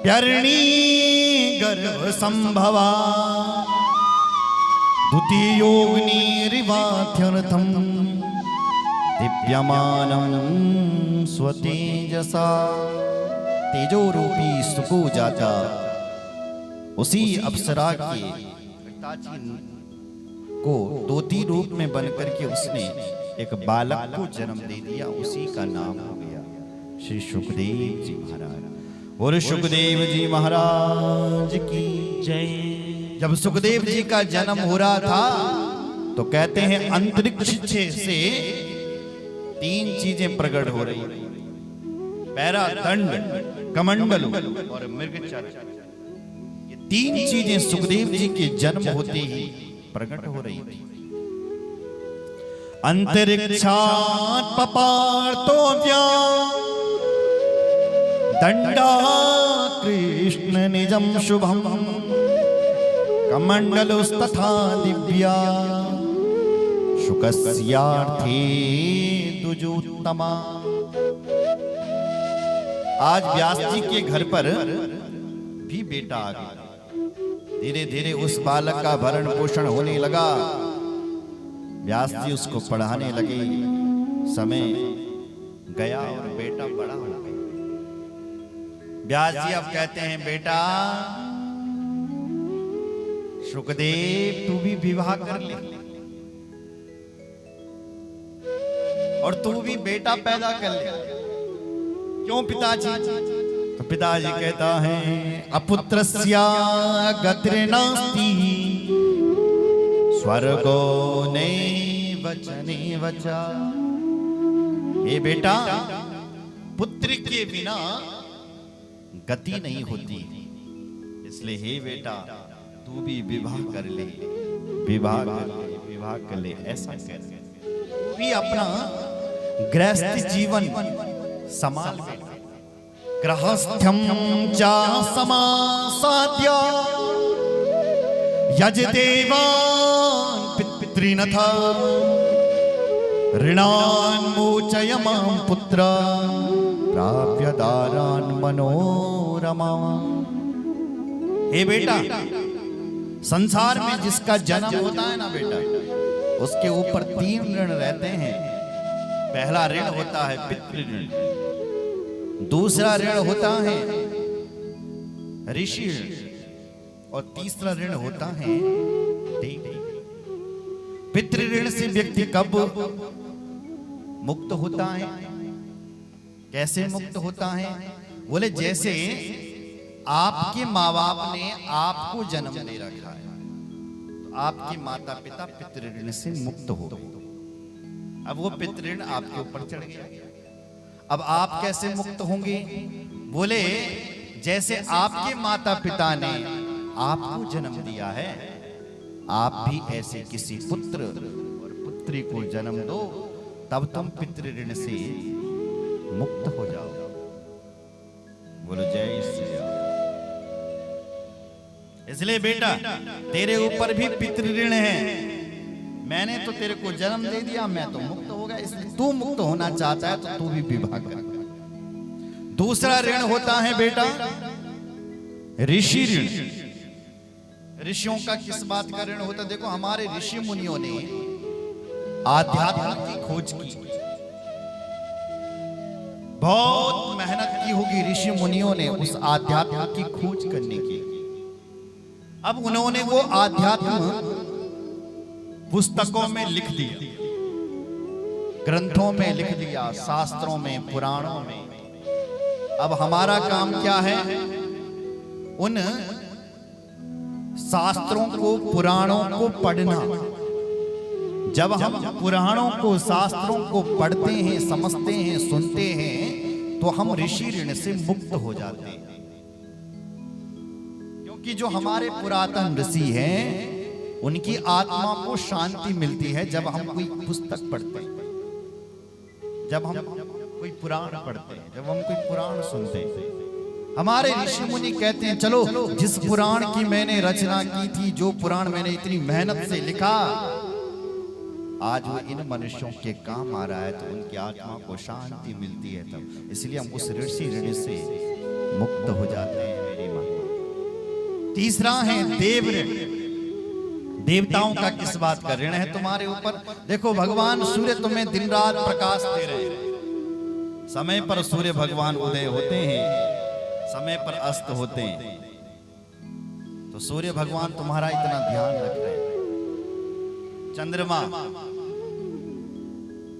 प्यर्णी गर्भ संभवा द्वितीयोऽग्निरिवाथ्यर्थं दीप्यमानं स्वतेजसा। तेजो रूपी सुकोजाता उसी अप्सरा के को दोती रूप में बनकर के उसने एक बालक को जन्म दे दिया, उसी का नाम हो गया श्री सुखदेव जी महाराज। और सुखदेव जी महाराज की जय। जब सुखदेव जी का जन्म हो रहा था तो कहते हैं अंतरिक्ष से 3 चीजें प्रकट हो रही, पैरा, दंड, कमंडल और मृगचर। ये 3 चीजें सुखदेव जी के जन्म होते ही प्रकट हो रही थी। अंतरिक्षात् पपार्तो दंडा कृष्ण निजम शुभम कमंडलस्तथा दिव्या शुकस्यार्थे दुजोत्तमा। आज व्यास जी के घर पर भी बेटा आ गया। धीरे धीरे उस बालक का भरण पोषण होने लगा। व्यास जी उसको पढ़ाने लगे। समय गया और बेटा बड़ा हो गया। व्यास जी अब कहते हैं बेटा सुखदेव तू भी विवाह कर ले और तू भी बेटा पैदा कर ले। क्यों पिताजी? तो पिताजी कहता है अपुत्रस्या गतिर्नास्ति स्वर्गो नैव नैव च। ये बेटा पुत्र के बिना गति नहीं होती, इसलिए हे बेटा तू भी विवाह कर ले, विवाह कर ले, विवाह कर ले। ऐसा कर भी अपना गृहस्थ जीवन संभाल ले। गृहस्थ्यम चा समासाद्य यजदेवान् पितॄनथ ऋणान् मोचय मां पुत्र प्राप्य दारान् मनोरमा। हे बेटा संसार में जिसका जन्म होता है ना बेटा, उसके ऊपर 3 ऋण रहते हैं। पहला ऋण होता है पितृ ऋण, दूसरा ऋण होता है ऋषि ऋण और तीसरा ऋण होता है देवी। पितृ ऋण से व्यक्ति कब मुक्त होता है? कैसे मुक्त होता है? बोले जैसे आपके माँ बाप ने आपको जन्म दे रखा है तो आपके माता पिता पितृ ऋण से मुक्त हो गए। अब वो पितृ ऋण आपके ऊपर चढ़ गया। अब आप कैसे मुक्त होंगे? बोले जैसे आपके माता पिता ने आपको जन्म दिया है, आप भी ऐसे किसी पुत्र और पुत्री को जन्म दो, तब तुम पितृ ऋण से मुक्त हो जाओ। बोलो जय श्री राम। इसलिए बेटा तेरे ऊपर भी पितृ ऋण है। मैंने तो तेरे को जन्म दे दिया, मैं तो मुक्त हो गया, इसलिए तू मुक्त होना चाहता है तो तू भी विवाह कर। दूसरा ऋण होता है बेटा ऋषि ऋण। ऋषियों का किस बात का ऋण होता है? देखो हमारे ऋषि मुनियों ने आध्यात्म की खोज की, बहुत मेहनत की होगी ऋषि मुनियों ने उस आध्यात्म की खोज करने की। अब उन्होंने वो आध्यात्म पुस्तकों में लिख दिया, ग्रंथों में लिख दिया, शास्त्रों में, पुराणों में। अब हमारा काम क्या है? उन शास्त्रों को, पुराणों को पढ़ना। जब हम पुराणों को, शास्त्रों को पढ़ते हैं, समझते हैं, सुनते हैं तो हम ऋषि ऋण से मुक्त हो जाते हैं। क्योंकि जो हमारे पुरातन ऋषि हैं उनकी आत्मा को शांति मिलती है जब हम कोई पुस्तक पढ़ते हैं, जब हम कोई पुराण पढ़ते हैं, जब हम कोई पुराण सुनते हैं। हमारे ऋषि मुनि कहते हैं चलो जिस पुराण की मैंने रचना की थी, जो पुराण मैंने इतनी मेहनत से लिखा, आज वो इन मनुष्यों के काम आ रहा है तो उनकी आत्मा को शांति मिलती है। तब इसलिए हम उस ऋषि ऋण से मुक्त हो जाते हैं। तीसरा है देव ऋण। देवताओं का किस बात का ऋण है तुम्हारे ऊपर? देखो भगवान सूर्य तुम्हें दिन रात प्रकाश दे रहे हैं। समय पर सूर्य भगवान उदय होते हैं, समय पर अस्त होते हैं। तो सूर्य भगवान तुम्हारा इतना ध्यान रख रहे हैं, चंद्रमा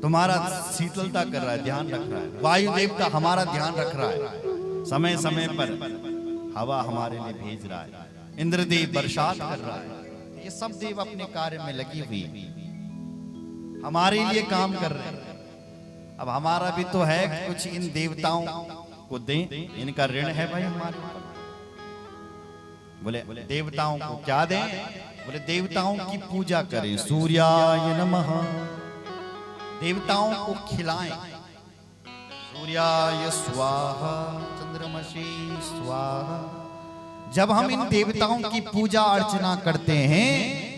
तुम्हारा शीतलता कर रहा है, ध्यान रख रहा है, वायु देवता हमारा ध्यान रख रहा है, समय समय पर हवा हमारे लिए भेज रहा है, इंद्रदेव बरसात कर रहा है। ये सब देव अपने कार्य में लगी हुई हमारे लिए काम कर रहे हैं। अब हमारा भी तो है कुछ इन देवताओं को दें, इनका ऋण है भाई हमारे ऊपर। बोले देवताओं को क्या दें? बोले देवताओं की पूजा करें, सूर्याय नमः, देवताओं को खिलाएं, सूर्याय स्वाहा चंद्रमसि स्वाहा। जब हम इन देवताओं की पूजा अर्चना करते हैं,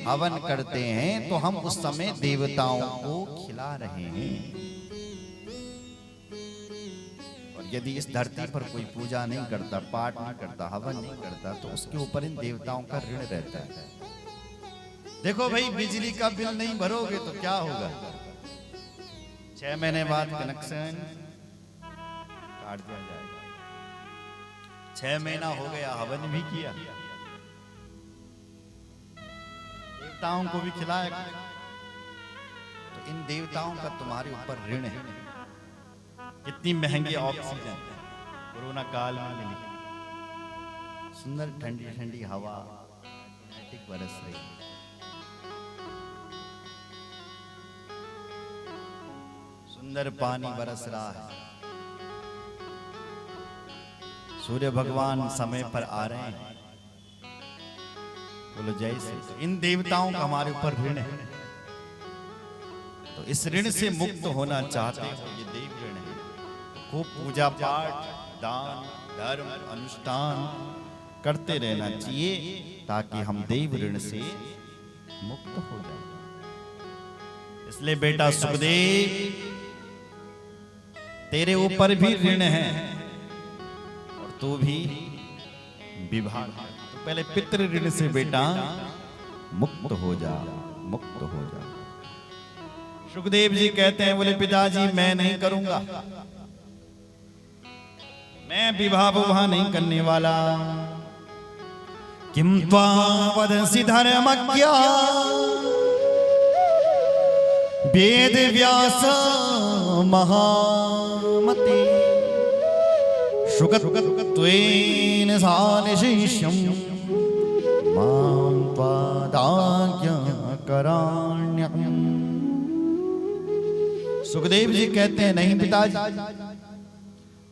हवन करते हैं, तो हम उस समय देवताओं को खिला रहे हैं। यदि इस धरती पर कोई पूजा नहीं करता, पाठ नहीं करता, हवन नहीं करता, तो उसके ऊपर इन देवताओं का ऋण रहता है। देखो भाई, बिजली का बिल नहीं भरोगे तो क्या होगा? 6 महीने बाद कनेक्शन काट दिया जाएगा। 6 महीना हो गया, हवन भी किया, देवताओं को भी खिलाया, तो इन देवताओं का तुम्हारे ऊपर ऋण है। कितनी महंगी ऑक्सीजन कोरोना काल में मिली, सुंदर ठंडी ठंडी हवा बरस रही, सुंदर पानी बरस रहा है, सूर्य भगवान समय पर आ रहे हैं। बोलो जय श्री। इन देवताओं का हमारे ऊपर ऋण है, तो इस ऋण से मुक्त होना चाहते हो, ये देव ऋण है। खूब पूजा पाठ, दान धर्म अनुष्ठान करते रहना चाहिए, ताकि हम देव ऋण से मुक्त हो जाए। इसलिए बेटा सुखदेव, तेरे ऊपर भी ऋण है और तू भी विभाग, तो पहले पितृ ऋण से बेटा मुक्त हो जा, मुक्त हो जा। सुखदेव जी कहते हैं, बोले पिताजी मैं नहीं करूंगा, मैं विवाह विवाह नहीं करने वाला। किम त्वा वदसि धर्मज्ञा वेद व्यास महामते शुकत्वेन सानिशिष्यं मां त्वादाज्ञाकराण्यहम्। सुखदेव जी कहते हैं, नहीं पिताजी,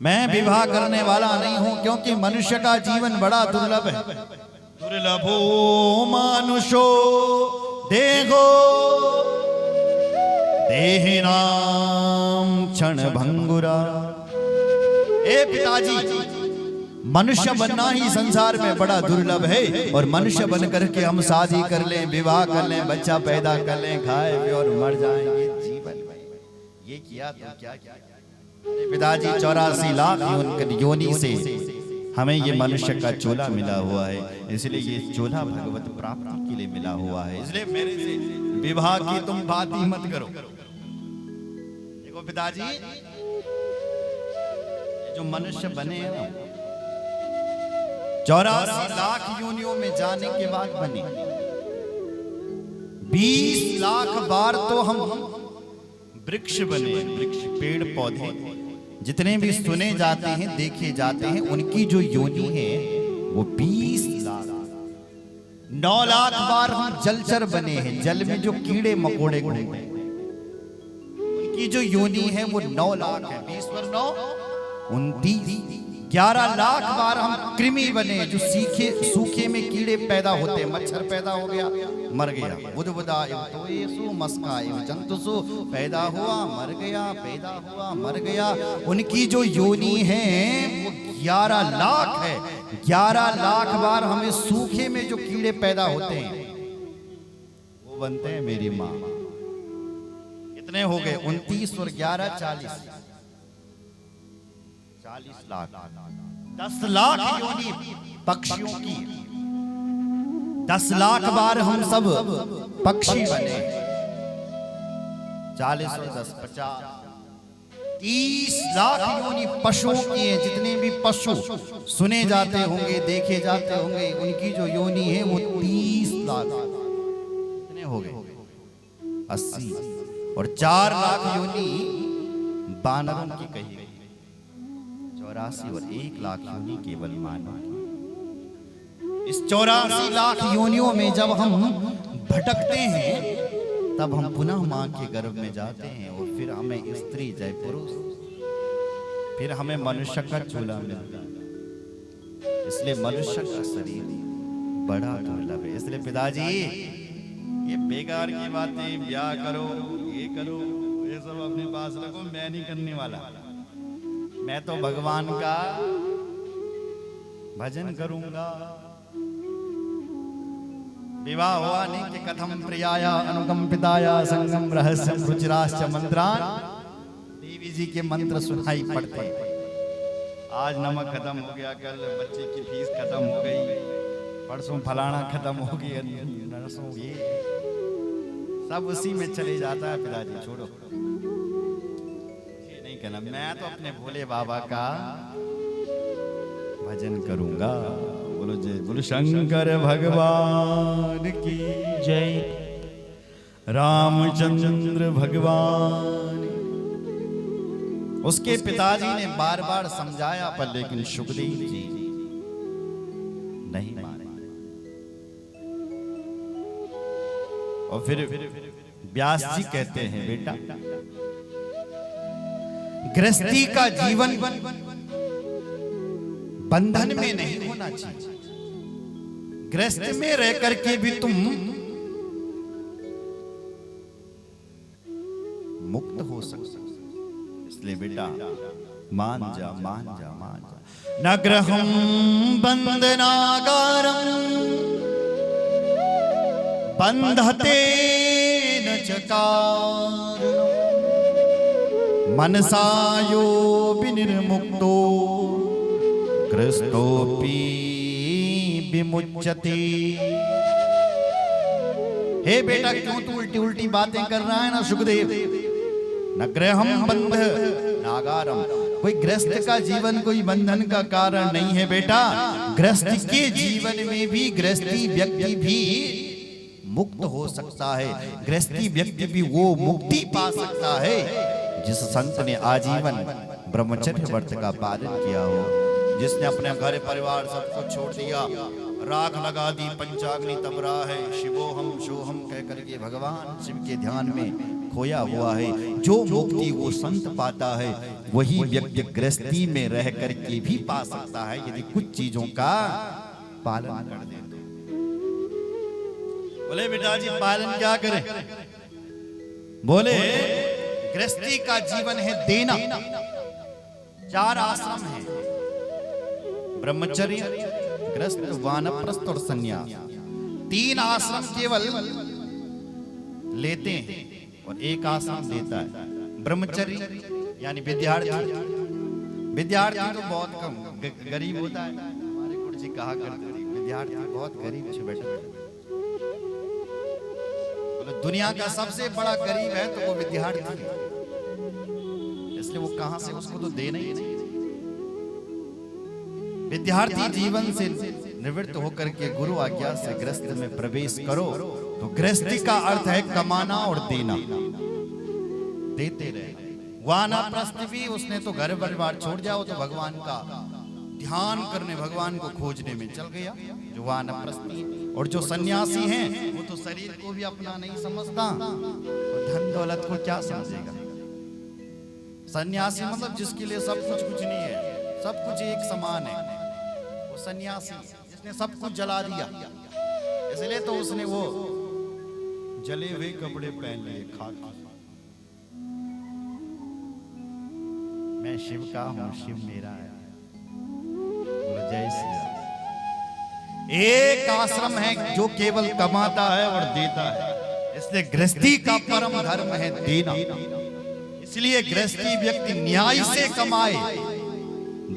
मैं विवाह करने वाला नहीं हूं, क्योंकि मनुष्य का जीवन बड़ा दुर्लभ है। दुर्लभो मानुषो देहो देहिनाम क्षण भंगुरा। ए पिताजी, मनुष्य बनना ही संसार में बड़ा दुर्लभ है, और मनुष्य बन करके हम शादी कर लें, विवाह कर लें, बच्चा पैदा कर लें, खाए पिए और मर जाएंगे। जीवन ये किया तो क्या किया? पिताजी 84 लाख योनि से हमें ये मनुष्य का चोला मिला हुआ है, इसलिए ये चोला भगवत प्राप्ति के लिए मिला हुआ है, इसलिए मेरे से विवाह की तुम बात ही मत करो। देखो पिताजी, जो मनुष्य बने हैं ना, 84 लाख योनियों में जाने के बाद बने, 20 लाख बार तो हम वृक्ष बने। वृक्ष पेड़ पौधे जितने भी सुने जाते हैं, देखे जाते हैं, उनकी जो योनि है वो 20 लाख। 9 लाख बार हम जलचर बने हैं, जल में जो कीड़े मकोड़े घूमते हैं, उनकी जो योनि है वो 9 लाख है। 20 पर 9 29। 11 लाख बार हम कृमि बने, जो सूखे में कीड़े पैदा होते हैं, मच्छर पैदा हो गया मर गया, बुदबुदा तो येसु मस्का जंतुसु पैदा हुआ मर गया, पैदा हुआ मर गया। उनकी जो योनि है वो 11 लाख है। 11 लाख बार हमें सूखे में जो कीड़े पैदा होते हैं वो बनते हैं मेरी माँ। कितने हो गए? 29 और 11 40 लाख। 10 लाख योनि पक्षियों की, 10 लाख बार हम सब पक्षी बने, 40 और 10 50 30 लाख योनि पशुओं की है। जितने भी पशु सुने जाते होंगे, देखे जाते होंगे, उनकी जो योनि है वो 30 लाख कितने हो गए 80, और 4 लाख योनि बानरों की कही गई, 84, और 1 लाख योनि केवल मानव की। इस 84 लाख योनियों में जब हम भटकते हैं तब हम पुनः मां के गर्भ में जाते हैं, और फिर हमें स्त्री जय पुरुष, फिर हमें मनुष्य का चूल्हा मिलता है। इसलिए मनुष्य का शरीर बड़ा दुर्लभ है। इसलिए पिताजी ये बेकार की बातें, ब्याह करो, ये करो, ये सब अपने पास रखो, मैं नहीं करने वाला। मैं तो भगवान का भजन करूंगा। विवाह हुआ नहीं कि कथम प्रियाया अनुकंपिताया संगम रहस्यम रुचिराश्च मंत्रान, देवी जी के मंत्र सुनाई पड़ते। आज नमक खत्म हो गया, कल बच्चे की फीस खत्म हो गई, परसों फलाना खत्म हो गया, नरसों ये सब उसी में चले जाता है। पिताजी छोड़ो, ये नहीं कहना। मैं तो अपने भोले बाबा का भजन करूंगा। बोलो जय बोलो शंकर भगवान की जय, रामचंद्र भगवान। उसके पिताजी ने बार बार समझाया, पर लेकिन सुखदेव जी नहीं माने। और फिर व्यास जी कहते हैं, बेटा गृहस्थी का जीवन बंधन में नहीं होना चाहिए। गृहस्थ में रह करके भी तुम मुक्त हो सकते। इसलिए बेटा मान जा, मान जा, मान जा। न गृहं बंधनागारं बंधते न चकारणं, मनसा यो विनिर्मुक्तो गृहस्थोऽपि विमुच्यते। हे बेटा क्यों तू उल्टी उल्टी बातें कर रहा है ना सुखदेव। न गृहं बंध नागारम, कोई गृहस्थ का जीवन कोई बंधन का कारण नहीं है बेटा। गृहस्थ के जीवन में भी गृहस्थी व्यक्ति भी मुक्त हो सकता है। गृहस्थी व्यक्ति भी वो मुक्ति पा सकता है जिस संत ने आजीवन ब्रह्मचर्य व्रत का पालन किया हो, जिसने अपने घर परिवार सब कुछ छोड़ दिया, राख लगा दी, पंचाग्नि तब रहा है, शिवोहम शोहम कह करके भगवान शिव के ध्यान में खोया हुआ है। जो मुक्ति वो संत पाता है वही व्यक्ति गृहस्थी में रह करके भी पा सकता है, यदि कुछ चीजों का पालन कर दे। बोले बेटा जी पालन क्या करें? बोले गृहस्थी का जीवन है देना। 4 आश्रम है, ब्रह्मचर्य, गृहस्थ, वानप्रस्थ और संन्यास। 3 आश्रम केवल लेते हैं और 1 आश्रम देता है ब्रह्मचर्य, यानी विद्यार्थी। विद्यार्थी तो बहुत कम गरीब होता है। हमारे गुरु जी कहा करते थे विद्यार्थी बहुत गरीब से बैठा है। दुनिया का सबसे बड़ा गरीब है तो वो विद्यार्थी है, इसलिए वो कहां से, उसको तो देना ही नहीं। विद्यार्थी जीवन से निवृत्त होकर के गुरु आज्ञा से गृहस्थ में प्रवेश करो। तो गृहस्थी का अर्थ है कमाना और देना, देते रहे। वानप्रस्थ भी उसने तो घर परिवार छोड़ जाओ तो भगवान का ध्यान करने, भगवान को खोजने में चल गया, जो वानप्रस्थी। और जो सन्यासी हैं वो तो शरीर को भी अपना नहीं समझता, तो धन दौलत को क्या समझेगा। सन्यासी मतलब जिसके लिए सब कुछ कुछ नहीं है, सब कुछ एक समान है, वो सन्यासी जिसने सब कुछ जला दिया। इसलिए तो उसने वो जले हुए कपड़े पहन लिए, खाकी। मैं शिव का हूं, शिव मेरा है। जय श्री राम। एक आश्रम है जो केवल कमाता है और देता है, इसलिए गृहस्थी का परम धर्म है देना। इसलिए गृहस्थी व्यक्ति न्याय से कमाए,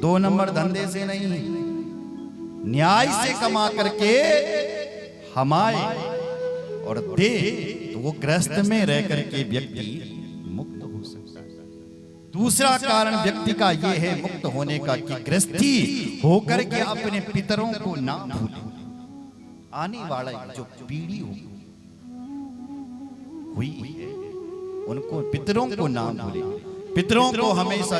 2 नंबर धंधे से नहीं, न्याय से कमा करके हमाए और दे तो वो गृहस्थ में रह करके व्यक्ति मुक्त हो सकता है। दूसरा कारण व्यक्ति का ये है मुक्त होने का कि गृहस्थी होकर के अपने पितरों को ना भूले। आने वाला जो पीढ़ी हुई है उनको पितरों को ना भूले, पितरों को हमेशा